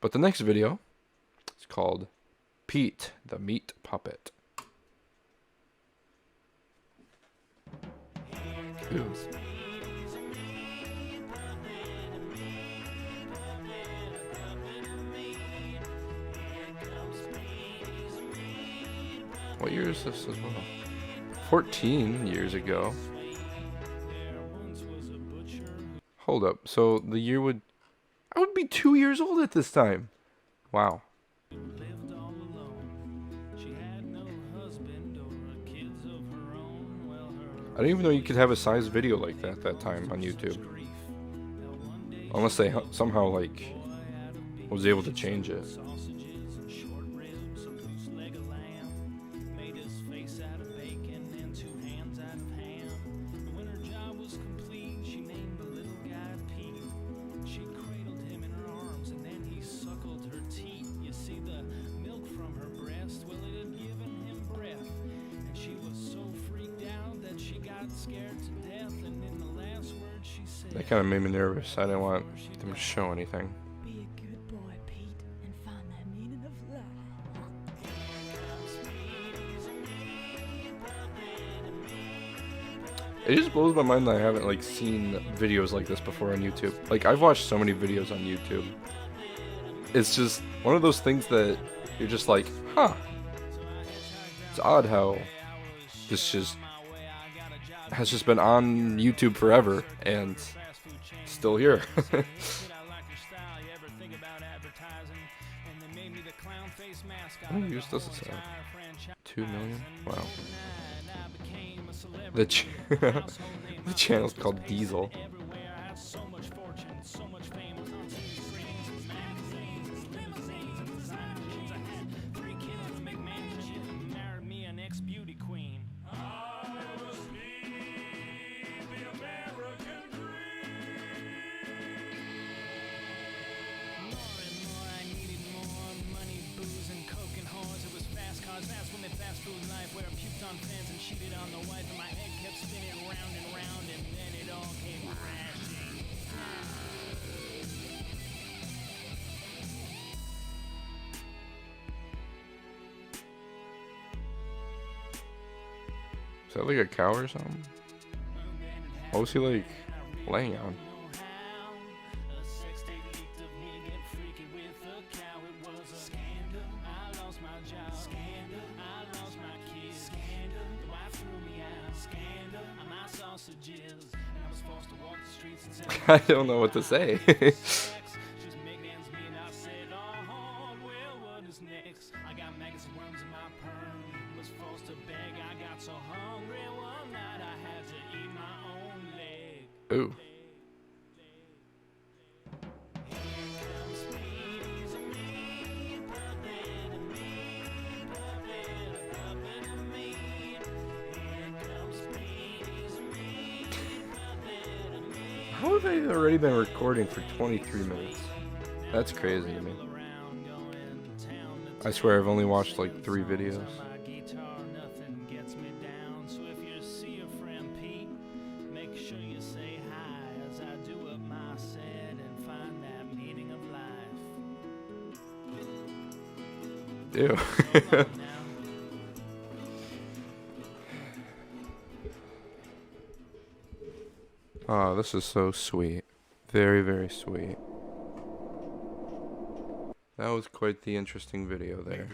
But the next video is called Pete the Meat Puppet. Ooh. What year is this as well? 14 years ago. Hold up. So the year would... I would be 2 years old at this time. Wow. I didn't even know you could have a size video like that time on YouTube. Unless they somehow, like, was able to change it. That kind of made me nervous. I didn't want them to show anything. Be a good boy, Pete, and find that meaning of life. It just blows my mind that I haven't like seen videos like this before on YouTube. Like I've watched so many videos on YouTube. It's just one of those things that you're just like, huh. It's odd how this just has just been on YouTube forever and still here. How many views does this have? 2 million? Wow. The the channel's called Diesel. That's when they fast food life where I puked on fans and cheated on the wife and my head kept spinning round and round and then it all came crashing. Is that like a cow or something? What was he like laying on? I don't know what to say. Ooh. How have they already been recording for 23 minutes? That's crazy to me. I swear I've only watched like 3 videos. Ew. Oh, this is so sweet. Very, very sweet. That was quite the interesting video there.